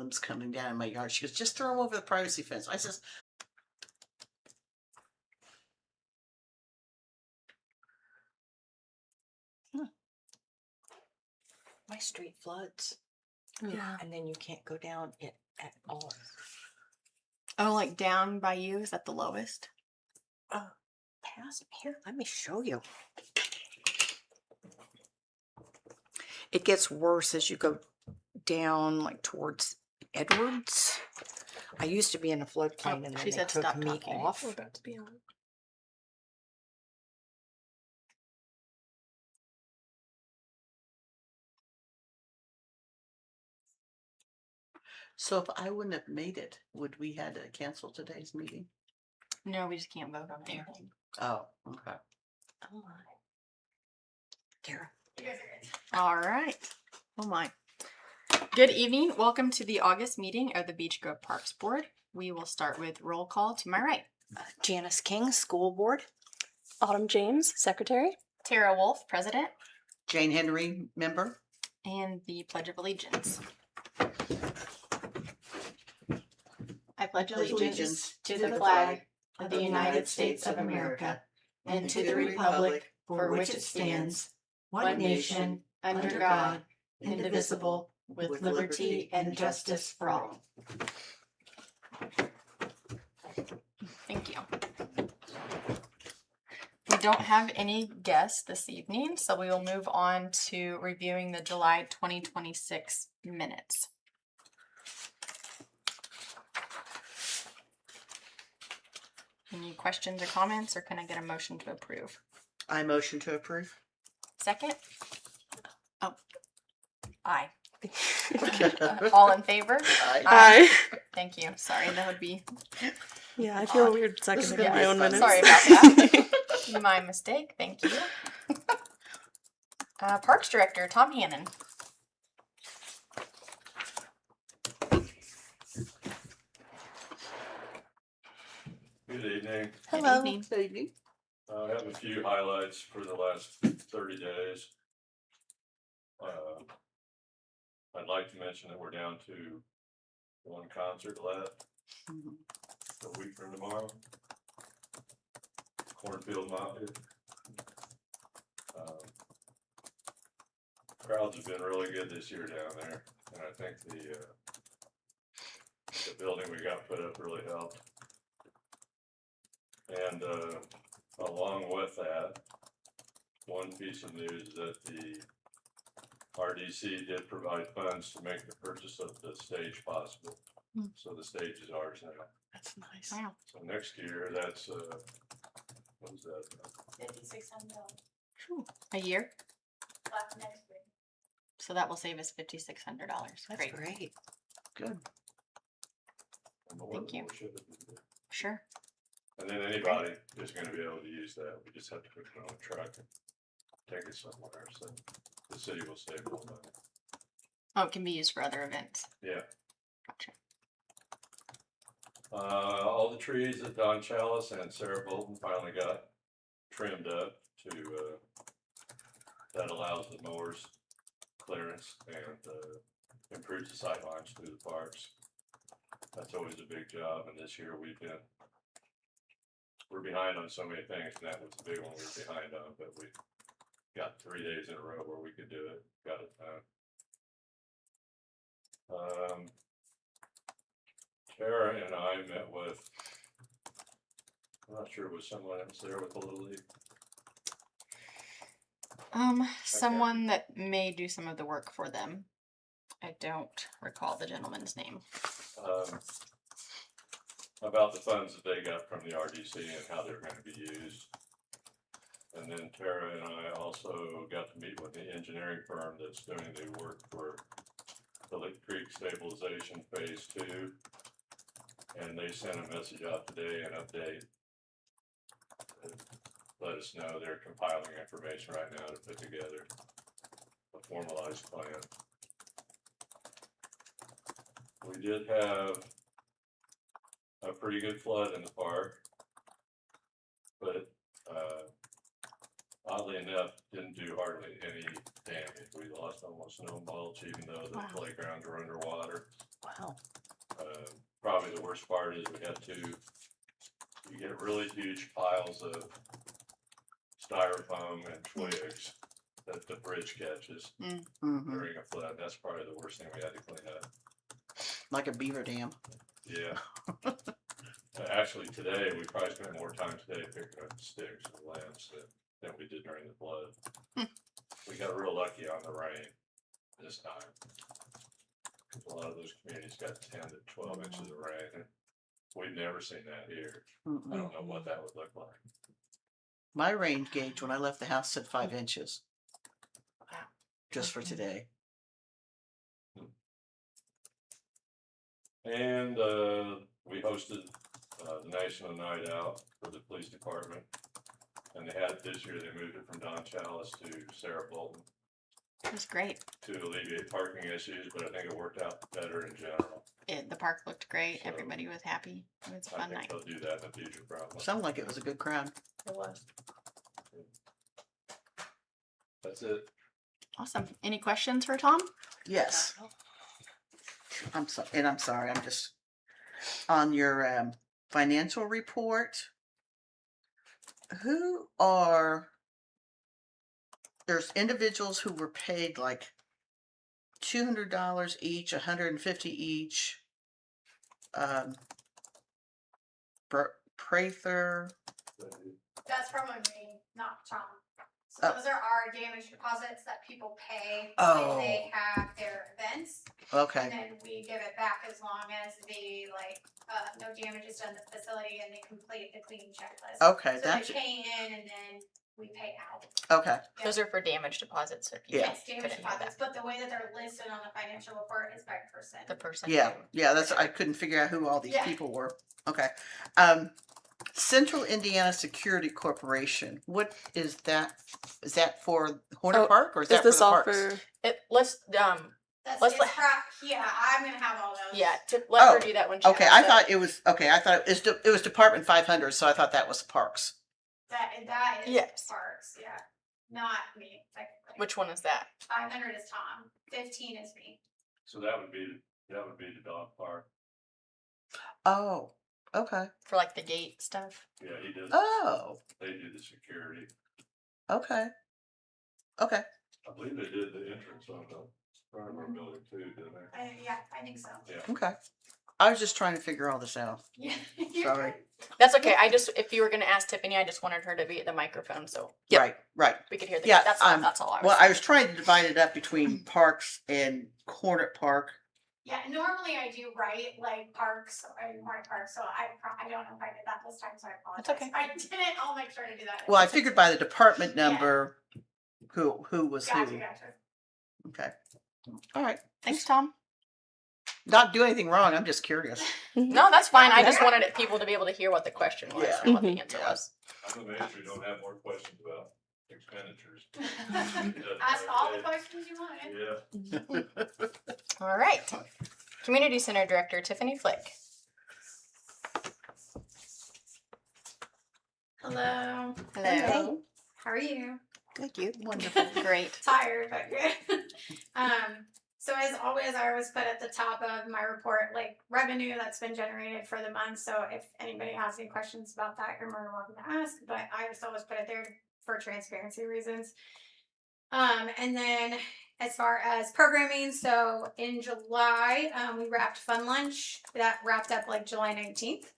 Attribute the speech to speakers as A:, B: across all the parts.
A: limbs coming down in my yard. She goes, just throw them over the privacy fence. I says,
B: my street floods.
C: Yeah.
B: And then you can't go down it at all.
C: Oh, like down by you? Is that the lowest?
B: Pass here. Let me show you. It gets worse as you go down, like towards Edwards. I used to be in a floodplain, and then
C: she
B: they
C: said
B: took
C: stop
B: me
C: talking.
B: off.
C: We're about to be on.
A: so if I wouldn't have made it, would we had to cancel today's meeting?
C: No, we just can't vote on it.
A: Oh, okay.
B: Oh my. Tara.
C: All right. Oh my. Good evening. Welcome to the August meeting of the Beech Grove Parks Board. We will start with roll call to my right.
B: Janice King, School Board.
D: Autumn James, Secretary.
C: Tara Wolf, President,
A: Jane Henry, member.
C: and the Pledge of Allegiance. I pledge allegiance to the flag of the United States of America and to the republic for which it stands, one nation, under God, indivisible, with liberty and justice for all. Thank you. We don't have any guests this evening, so we will move on to reviewing the July 2026 minutes. Any questions or comments, or can I get a motion to approve?
A: I motion to approve.
C: Second? Oh, aye. All in favor?
A: Aye.
D: Aye.
C: Thank you. Sorry, that would be
D: Yeah, I feel weird seconding
A: gonna
D: my
A: be
D: own
A: fun.
D: minutes.
C: sorry about that. My mistake. Thank you. Parks Director Tom Hannon.
E: Good evening.
D: Hello.
C: Good evening.
A: Good evening.
E: I have a few highlights for the last 30 days. I'd like to mention that we're down to one concert left
A: Mhm.
E: a week from tomorrow. Cornfield Mafia. Crowds have been really good this year down there, and I think the building we got put up really helped. And along with that, one piece of news that the RDC did provide funds to make the purchase of the stage possible.
C: Hmm.
E: So the stage is ours now.
D: That's nice.
C: Wow.
E: So next year, that's what was that?
D: Phew.
C: A year? So that will save us $5,600.
B: That's great.
A: Good.
C: Thank you. Sure.
E: And then anybody is going to be able to use that. We just have to put it on a truck and take it somewhere. So the city will save more money.
C: Oh, it can be used for other events.
E: Yeah.
C: Gotcha.
E: All the trees that Don Chalice and Sarah Bolton finally got trimmed up to, that allows the mowers clearance and improves the sight lines through the parks. That's always a big job, and this year we're behind on so many things, and that was the big one we were behind on, but we got 3 days in a row where we could do it, got it done. Tara and I met with, I'm not sure, was someone else there with the Little League?
C: Someone that may do some of the work for them. I don't recall the gentleman's name.
E: About the funds that they got from the RDC and how they're going to be used. And then Tara and I also got to meet with the engineering firm that's doing the work for the Lick Creek Stabilization Phase 2. And they sent a message out today, an update. Let us know they're compiling information right now to put together a formalized plan. We did have a pretty good flood in the park, but oddly enough, didn't do hardly any damage. We lost almost no mulch, even though the
C: Wow.
E: playgrounds were underwater.
B: Wow.
E: worst part is you get really huge piles of styrofoam and twigs that the bridge catches
A: Mhm.
E: during a flood. That's probably the worst thing we had to clean up.
A: Like a beaver dam.
E: Yeah. Actually, today, we probably spent more time today picking up the sticks and limbs than we did during the flood. We got real lucky on the rain this time. 'Cause a lot of those communities got 10 to 12 inches of rain. And we've never seen that here. I
A: Mm-mm.
E: don't know what that would look like.
A: My rain gauge when I left the house said 5 inches.
B: Wow.
A: Just for today.
E: And we hosted the National Night Out for the police department. And they had it this year, they moved it from Don Chalice to Sarah Bolton
C: It was great.
E: to alleviate parking issues, but I think it worked out better in general.
C: The park looked great.
E: So-
C: Everybody was happy. It was a
E: I
C: fun
E: think
C: night.
E: they'll do that in the future probably.
A: Sounded like it was a good crowd.
B: It was.
E: That's it.
C: Awesome. Any questions for Tom?
A: Yes. I'm sorry, I'm just on your financial report. There's individuals who were paid like $200 each, $150 each. Prather.
F: That's from me, not Tom. So
A: Oh.
F: those are our damage deposits that people pay
A: Oh.
F: when they have their events.
A: Okay.
F: And then we give it back as long as the no damage is done to the facility and they complete the clean checklist.
A: Okay,
F: So
A: that's
F: they pay in and then we pay out.
A: okay.
C: Those are for damage deposits. If you
A: Yeah.
F: Yes, damage
C: couldn't hear that.
F: deposits, but the way that they're listed on the financial report is by person.
C: The person.
A: Yeah,
C: who-
A: yeah, that's, I couldn't figure out who all these
F: Yeah.
A: people were. Okay. Central Indiana Security Corporation, what is that? Is that for Horner
D: Oh,
A: Park or is
D: Is
A: that for
D: this
A: the
D: all
A: parks?
D: for?
C: Let's
F: That's
C: Let's
F: it's
C: let-
F: yeah, I'm gonna have all those.
C: yeah. Let her
A: Oh,
C: do that when she
A: Okay,
C: has
A: I
C: it.
A: thought it was, it was Department 500, so I thought that was parks.
F: That is
C: Yes.
F: parks, yeah. Not me, technically.
C: Which one is that?
F: 500 is Tom, 15 is me.
E: So that would be the dog park.
A: Oh, okay.
C: For like the gate stuff.
E: Yeah, he does.
A: Oh,
E: They do the security.
A: okay. Okay,
E: I believe they did the entrance on the front of our building too, didn't they?
F: Yeah, I think so.
A: okay. I was just trying to figure all this out.
F: Yeah.
A: Sorry.
C: That's okay. If you were gonna ask Tiffany, I just wanted her to be at the microphone so
A: Right, right.
C: we could hear the.
A: Yeah,
C: That's all I was.
A: Well, I was trying to divide it up between parks and Hornet Park.
F: Yeah, normally I do write like parks and Hornet Park, so I don't know if I did that this time, so I apologize.
C: That's okay.
F: If I didn't, I'll make sure to do that.
A: Well, I figured by the department
F: Yeah.
A: number, who was
F: Gotcha,
A: who.
F: gotcha.
A: Okay. All right.
C: Thanks, Tom.
A: Not do anything wrong. I'm just curious.
C: No, that's fine. I just wanted people to be able to hear what the question was
A: Yeah.
C: and what the
D: Mhm.
C: answer was.
E: I'm amazed we don't have more questions about expenditures.
F: Ask all the questions you want.
E: Yeah.
C: All right. Community Center Director Tiffany Flick.
F: Hello.
C: Hello.
F: How are you?
B: Good, you.
A: Wonderful.
C: Great.
F: Tired, but good. So as always, I always put at the top of my report like revenue that's been generated for the month. So if anybody has any questions about that, you're more than welcome to ask. But I just always put it there for transparency reasons. And then as far as programming, so in July, we wrapped Fun Lunch. That wrapped up like July 19th.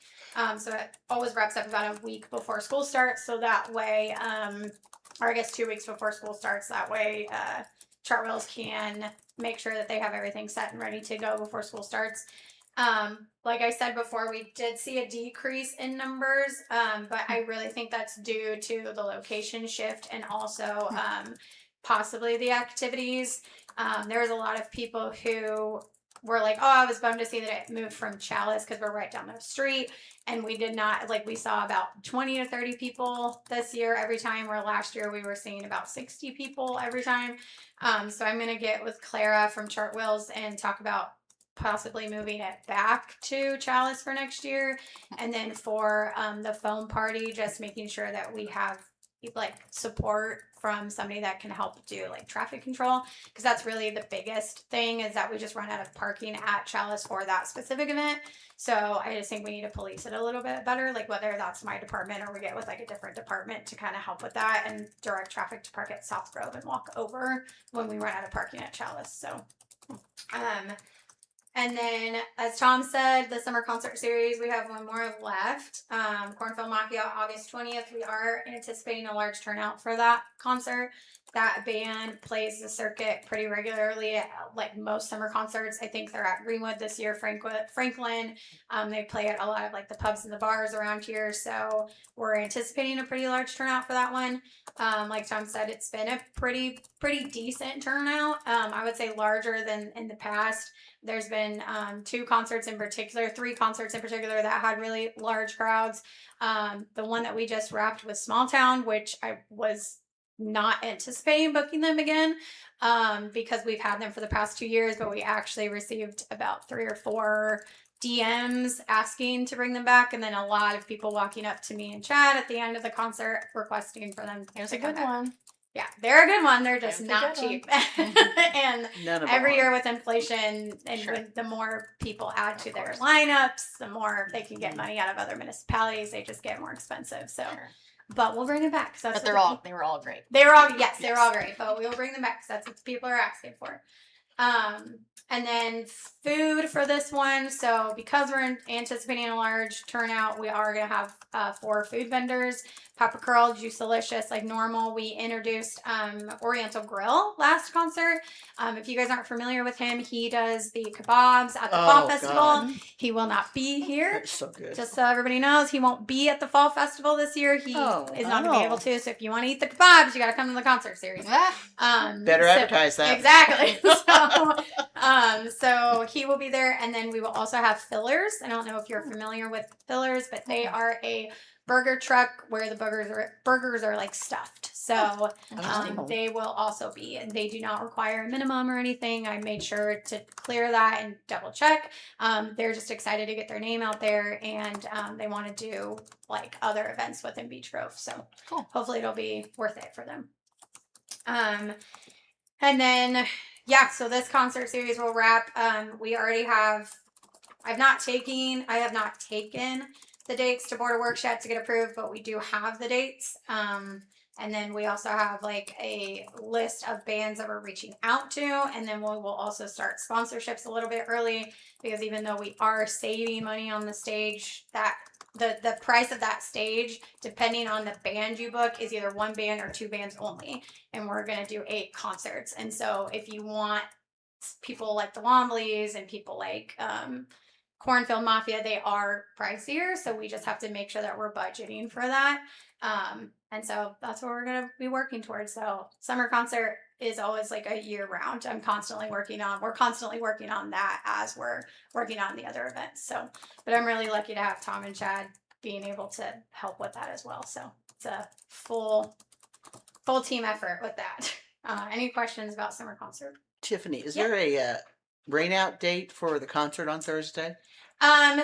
F: So it always wraps up about a week before school starts. So that way, or I guess 2 weeks before school starts. That way, Chartwells can make sure that they have everything set and ready to go before school starts. Like I said before, we did see a decrease in numbers, but I really think that's due to the location shift and also possibly the activities. There was a lot of people who were like, oh, I was bummed to see that it moved from Chalice because we're right down the street. And we did not, like, we saw about 20 to 30 people this year every time, where last year we were seeing about 60 people every time. So I'm going to get with Clara from Chartwells and talk about possibly moving it back to Chalice for next year. And then for the foam party, just making sure that we have like support from somebody that can help do like traffic control, because that's really the biggest thing, is that we just run out of parking at Chalice for that specific event. So I just think we need to police it a little bit better, like whether that's my department or we get with like a different department to kind of help with that and direct traffic to park at South Grove and walk over when we run out of parking at Chalice. So and then, as Tom said, the summer concert series, we have one more left. Cornfield Mafia, August 20th. We are anticipating a large turnout for that concert. That band plays the circuit pretty regularly, like most summer concerts. I think they're at Greenwood this year, Franklin. They play at a lot of like the pubs and the bars around here. So we're anticipating a pretty large turnout for that one. Like Tom said, it's been a pretty decent turnout. I would say larger than in the past. There's been 3 concerts in particular that had really large crowds. The one that we just wrapped was Small Town, which I was not anticipating booking them again because we've had them for the past 2 years, but we actually received about 3 or 4 DMs asking to bring them back, and then a lot of people walking up to me and Chad at the end of the concert requesting for them
B: It was
F: to
B: a
F: come
B: good
F: back.
B: one.
F: Yeah, they're a good one. They're just
B: It was a
F: not
B: good one.
F: cheap. And
A: None of
F: every
A: them
F: year with inflation and
B: Sure.
F: when the more people add to
B: Of
F: their
B: course.
F: lineups, the more they can get money out of other municipalities. They just get more expensive. So, but we'll bring them back. 'Cause that's
B: But
F: what
B: they were all great.
F: they were all they were all great. But we'll bring them back because that's what people are asking for. And then food for this one. So because we're anticipating a large turnout, we are going to have 4 food vendors. Papa Curl, Juice Delicious, like normal. We introduced Oriental Grill last concert. If you guys aren't familiar with him, he does the kebabs at the Fall
A: Oh,
F: Festival.
A: God.
F: He will not be here.
A: It's so good.
F: Just so everybody knows, he won't be at the Fall Festival this year. He
A: Oh,
F: is not going to be
A: oh.
F: able to. So if you want to eat the kebabs, you got to come to the concert series.
A: Better
F: so-
A: advertise that.
F: Exactly. So he will be there, and then we will also have Fillers. I don't know if you're familiar with Fillers, but they are a burger truck where the burgers are like stuffed. So they will also be, and they do not require a minimum or anything. I made sure to clear that and double check. They're just excited to get their name out there, and they want to do like other events within Beech Grove. So
B: Cool.
F: hopefully it'll be worth it for them. And then, yeah, so this concert series will wrap. We already have, I have not taken the dates to Board of Works yet to get approved, but we do have the dates. And then we also have like a list of bands that we're reaching out to. And then we will also start sponsorships a little bit early, because even though we are saving money on the stage, that the price of that stage, depending on the band you book, is either 1 band or 2 bands only. And we're going to do 8 concerts. And so if you want people like the Wombleys and people like Cornfield Mafia, they are pricier. So we just have to make sure that we're budgeting for that. And so that's what we're going to be working towards. So summer concert is always like a year round. We're constantly working on that as we're working on the other events. So, but I'm really lucky to have Tom and Chad being able to help with that as well. So it's a full team effort with that. Any questions about summer concert?
A: Tiffany, is
F: Yeah.
A: there a rain out date for the concert on Thursday?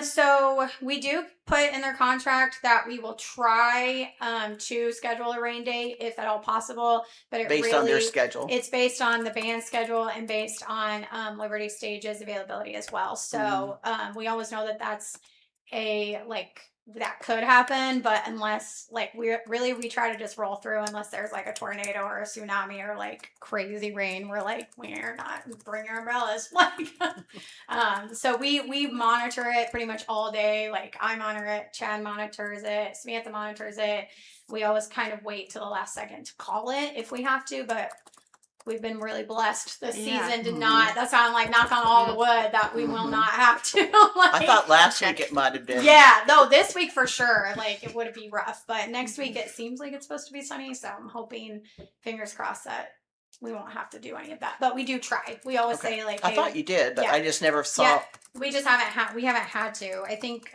F: So we do put in their contract that we will try to schedule a rain date if at all possible, but it
A: Based on their schedule.
F: It's based on the band schedule and based on Liberty Stage's availability as well. So we always know that that's that could happen, but unless we try to just roll through unless there's like a tornado or a tsunami or like crazy rain. We're not, bring your umbrellas. So we monitor it pretty much all day. Like I monitor it, Chad monitors it, Samantha monitors it. We always kind of wait till the last second to call it if we have to, but we've been really blessed this season to not. That's why I'm like, knock on all the wood that we will not have to.
A: I thought last week it might have been.
F: Yeah, no, this week for sure. Like it would be rough, but next week it seems like it's supposed to be sunny, so I'm hoping, fingers crossed, that we won't have to do any of that. But we do try. We always
A: Okay.
F: say like,
A: I
F: hey,
A: thought you did, but
F: yeah.
A: I just never saw.
F: Yeah, we just haven't had to. I think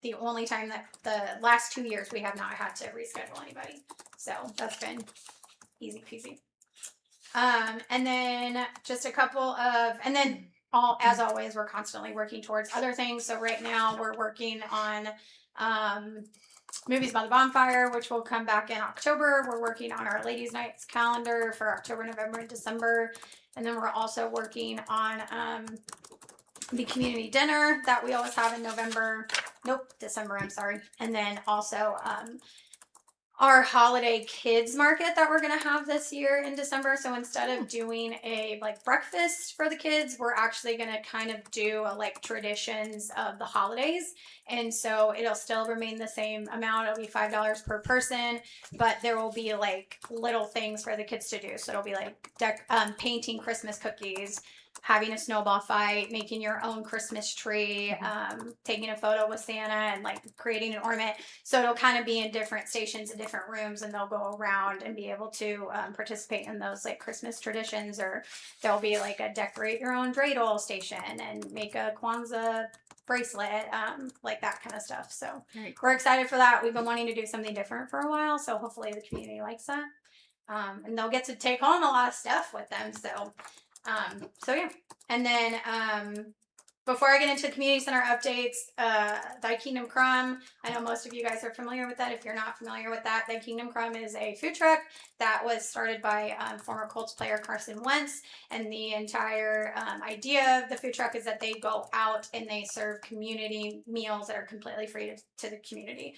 F: the only time that the last 2 years we have not had to reschedule anybody, so that's been easy peasy. And then just a couple of, and then as always, we're constantly working towards other things. So right now we're working on Movies by the Bonfire, which will come back in October. We're working on our Ladies' Nights calendar for October, November, and December. And then we're also working on the community dinner that we always have in December, I'm sorry. And then also our holiday kids market that we're going to have this year in December. So instead of doing a like breakfast for the kids, we're actually going to kind of do a, like traditions of the holidays. And so it'll still remain the same amount. It'll be $5 per person, but there will be like little things for the kids to do. So it'll be like painting Christmas cookies, having a snowball fight, making your own Christmas tree, taking a photo with Santa and like creating an ornament. So it'll kind of be in different stations in different rooms, and they'll go around and be able to participate in those like Christmas traditions, or there'll be like a decorate your own dreidel station and make a Kwanzaa bracelet, like that kind of stuff. So we're excited for that. We've been wanting to do something different for a while, so hopefully the community likes that. And they'll get to take home a lot of stuff with them. So yeah. And then before I get into community center updates, Thy Kingdom Crumb, I know most of you guys are familiar with that. If you're not familiar with that, Thy Kingdom Crumb is a food truck that was started by former Colts player Carson Wentz. And the entire idea of the food truck is that they go out and they serve community meals that are completely free to the community.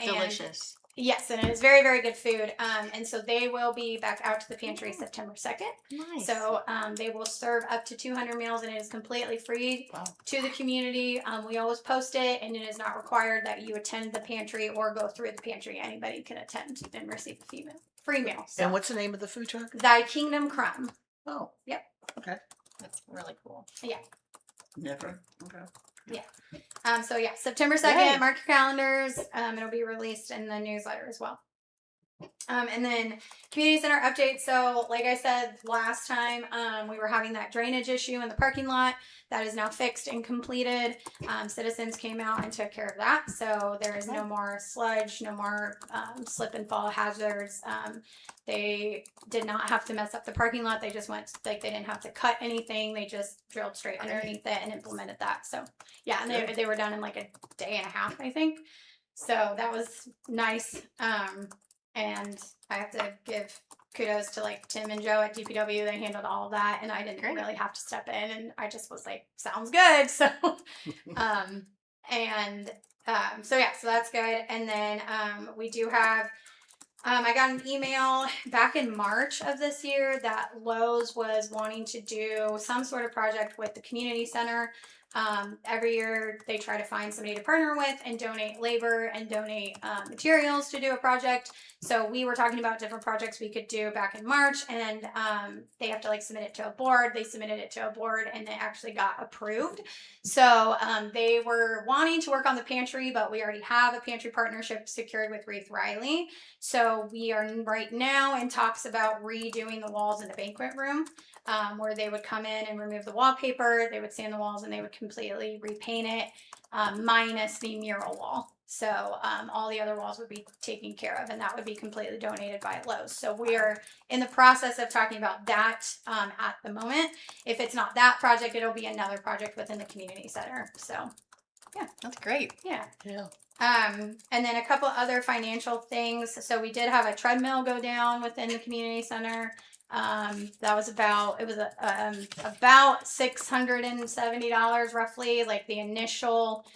C: Delicious.
F: Yes, and it is very, very good food. And so they will be back out to the pantry September 2nd.
C: Nice.
F: So they will serve up to 200 meals, and it is completely free to the community. We always post it, and it is not required that you attend the pantry or go through the pantry. Anybody can attend and receive a free meal. So.
A: And what's the name of the food truck?
F: Thy Kingdom Crumb.
A: Oh.
F: Yep.
A: Okay.
C: That's really cool.
F: Yeah.
A: Never. Okay.
F: Yeah. So yeah, September 2nd,
C: Yay.
F: mark your calendars. It'll be released in the newsletter as well. And then community center update. So like I said last time, we were having that drainage issue in the parking lot. That is now fixed and completed. Citizens came out and took care of that. So there is no more sludge, no more slip and fall hazards. They did not have to mess up the parking lot. They just went, like, they didn't have to cut anything. They just drilled straight underneath it and implemented that. So yeah, and they were done in like a day and a half, I think. So that was nice. And I have to give kudos to like Tim and Joe at DPW. They handled all of that, and I didn't really have to step in, and I just was like, sounds good. So, so yeah, so that's good. And then we do have, I got an email back in March of this year that Lowe's was wanting to do some sort of project with the community center. Every year they try to find somebody to partner with and donate labor and donate materials to do a project. So we were talking about different projects we could do back in March, and they have to like submit it to a board. They submitted it to a board, and it actually got approved. So they were wanting to work on the pantry, but we already have a pantry partnership secured with Reith Riley. So we are right now in talks about redoing the walls in the banquet room. Where they would come in and remove the wallpaper, they would sand the walls, and they would completely repaint it, minus the mural wall. So all the other walls would be taken care of, and that would be completely donated by Lowe's. So we are in the process of talking about that at the moment. If it's not that project, it'll be another project within the community center. So yeah,
C: That's great.
F: yeah.
A: Yeah.
F: And then a couple other financial things. So we did have a treadmill go down within the community center. That was about $670 roughly, like the initial,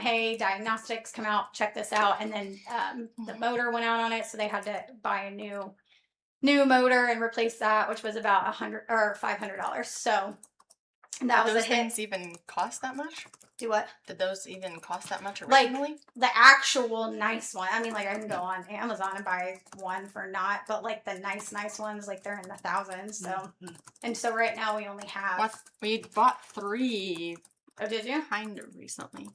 F: hey, diagnostics, come out, check this out. And then, the motor went out on it. So they had to buy a new motor and replace that, which was about $100 or $500. So that was
C: Did those
F: a hit.
C: things even cost that much?
F: Do what?
C: Did those even cost that much
F: Like,
C: originally?
F: The actual nice one. I mean, like, I can go on Amazon and buy one for not, but like the nice ones, like they're in the thousands. So, and so right now we only have.
C: What? We bought 3
F: Oh, did you?
C: kind of recently.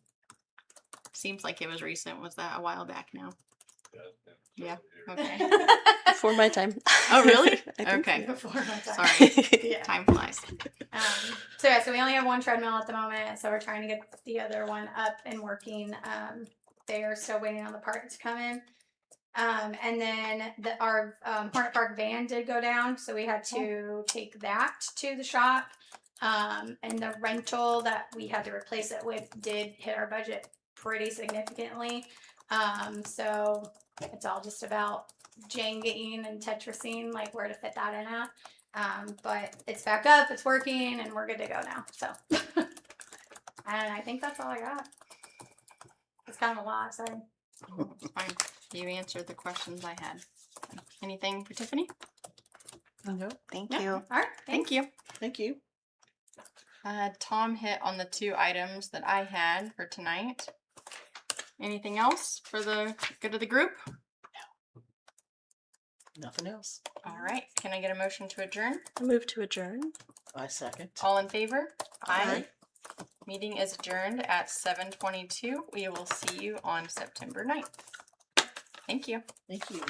C: Seems like it was recent. Was that a while back now? Yeah. Okay.
D: Before my time.
C: Oh, really?
D: I think
C: Okay.
F: Before my time.
C: Sorry.
F: Yeah.
C: Time flies.
F: So yeah, so we only have one treadmill at the moment. So we're trying to get the other one up and working. They are still waiting on the part to come in. And then our Hornet Park van did go down, so we had to take that to the shop. And the rental that we had to replace it with did hit our budget pretty significantly. So it's all just about Jengaing and Tetrising, like where to fit that in at. But it's back up, it's working, and we're good to go now. So, and I think that's all I got. It's kind of a lot, sorry.
C: It's fine. You answered the questions I had. Anything for Tiffany?
A: No,
B: Thank
F: Yeah.
B: you.
F: All right,
C: Thank you.
A: thank you.
C: Tom hit on the 2 items that I had for tonight. Anything else for the good of the group?
A: Nothing else.
C: All right. Can I get a motion to adjourn?
D: I move to adjourn.
A: I second.
C: All in favor?
B: Aye.
C: Meeting is adjourned at 7:22. We will see you on September 9th. Thank you.
A: Thank you.